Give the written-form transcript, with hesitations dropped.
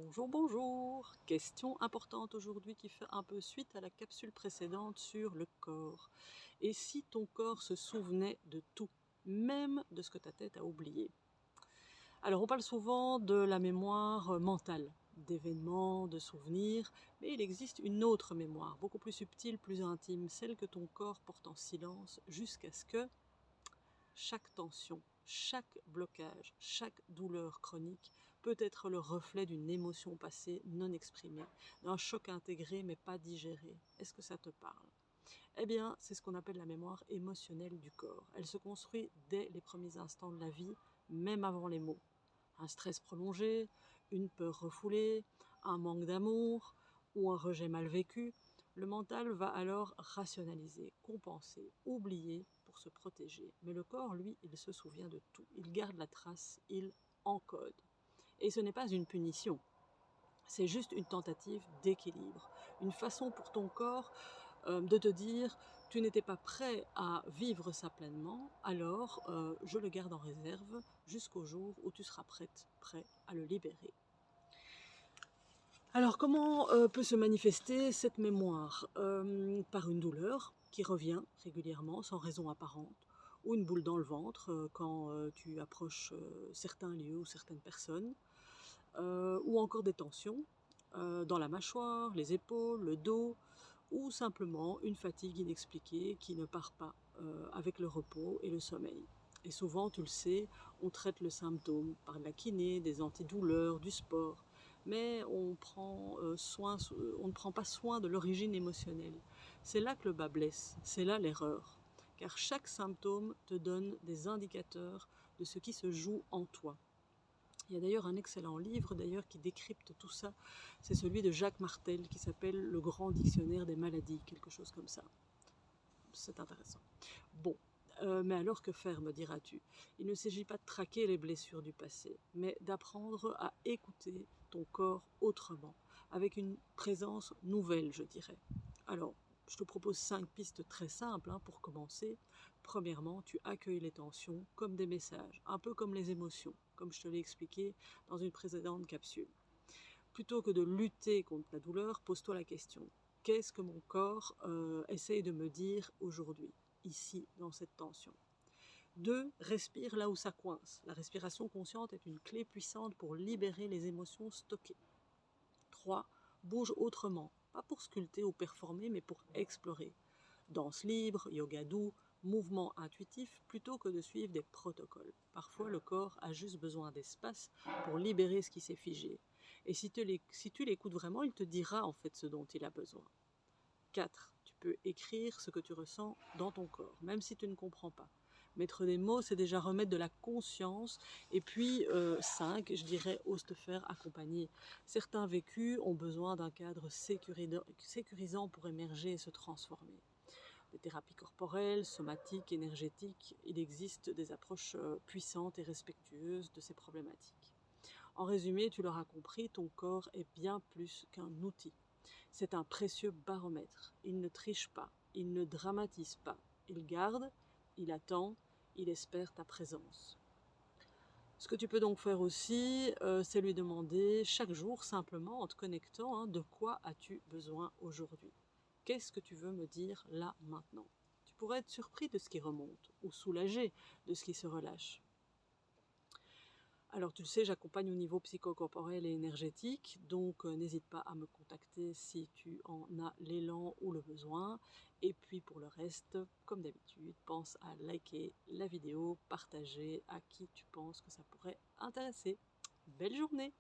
Bonjour, bonjour! Question importante aujourd'hui qui fait un peu suite à la capsule précédente sur le corps. Et si ton corps se souvenait de tout, même de ce que ta tête a oublié? Alors on parle souvent de la mémoire mentale, d'événements, de souvenirs, mais il existe une autre mémoire, beaucoup plus subtile, plus intime, celle que ton corps porte en silence jusqu'à ce que chaque tension, chaque blocage, chaque douleur chronique peut être le reflet d'une émotion passée non exprimée, d'un choc intégré mais pas digéré. Est-ce que ça te parle? Eh bien, c'est ce qu'on appelle la mémoire émotionnelle du corps. Elle se construit dès les premiers instants de la vie, même avant les mots. Un stress prolongé, une peur refoulée, un manque d'amour ou un rejet mal vécu, le mental va alors rationaliser, compenser, oublier pour se protéger. Mais le corps, lui, il se souvient de tout. Il garde la trace, il encode. Et ce n'est pas une punition, c'est juste une tentative d'équilibre, une façon pour ton corps de te dire tu n'étais pas prêt à vivre ça pleinement, alors je le garde en réserve jusqu'au jour où tu seras prêt à le libérer. Alors comment peut se manifester cette mémoire? Par une douleur qui revient régulièrement sans raison apparente, ou une boule dans le ventre quand tu approches certains lieux ou certaines personnes, ou encore des tensions dans la mâchoire, les épaules, le dos, ou simplement une fatigue inexpliquée qui ne part pas avec le repos et le sommeil. Et souvent, tu le sais, on traite le symptôme par de la kiné, des antidouleurs, du sport, mais on ne prend pas soin de l'origine émotionnelle. C'est là que le bas blesse, c'est là l'erreur, car chaque symptôme te donne des indicateurs de ce qui se joue en toi. Il y a d'ailleurs un excellent livre qui décrypte tout ça, c'est celui de Jacques Martel qui s'appelle Le Grand Dictionnaire des maladies, quelque chose comme ça. C'est intéressant. Bon, mais alors que faire, me diras-tu? Il ne s'agit pas de traquer les blessures du passé, mais d'apprendre à écouter ton corps autrement, avec une présence nouvelle, je dirais. Alors, je te propose 5 pistes très simples pour commencer. Premièrement, tu accueilles les tensions comme des messages, un peu comme les émotions, comme je te l'ai expliqué dans une précédente capsule. Plutôt que de lutter contre la douleur, pose-toi la question. Qu'est-ce que mon corps essaye de me dire aujourd'hui, ici, dans cette tension? 2. Respire là où ça coince. La respiration consciente est une clé puissante pour libérer les émotions stockées. 3. Bouge autrement, pas pour sculpter ou performer, mais pour explorer. Danse libre, yoga doux, mouvement intuitif, plutôt que de suivre des protocoles. Parfois, le corps a juste besoin d'espace pour libérer ce qui s'est figé. Et si tu l'écoutes vraiment, il te dira en fait ce dont il a besoin. 4. Tu peux écrire ce que tu ressens dans ton corps, même si tu ne comprends pas. Mettre des mots, c'est déjà remettre de la conscience. Et puis, 5, je dirais, ose te faire accompagner. Certains vécus ont besoin d'un cadre sécurisant pour émerger et se transformer. Des thérapies corporelles, somatiques, énergétiques, il existe des approches puissantes et respectueuses de ces problématiques. En résumé, tu l'auras compris, ton corps est bien plus qu'un outil. C'est un précieux baromètre. Il ne triche pas, il ne dramatise pas. Il garde, il attend, il espère ta présence. Ce que tu peux donc faire aussi, c'est lui demander chaque jour, simplement en te connectant, de quoi as-tu besoin aujourd'hui? Qu'est-ce que tu veux me dire là, maintenant? Tu pourrais être surpris de ce qui remonte, ou soulagé de ce qui se relâche. Alors tu le sais, j'accompagne au niveau psychocorporel et énergétique, donc n'hésite pas à me contacter si tu en as l'élan ou le besoin. Et puis pour le reste, comme d'habitude, pense à liker la vidéo, partager à qui tu penses que ça pourrait intéresser. Belle journée!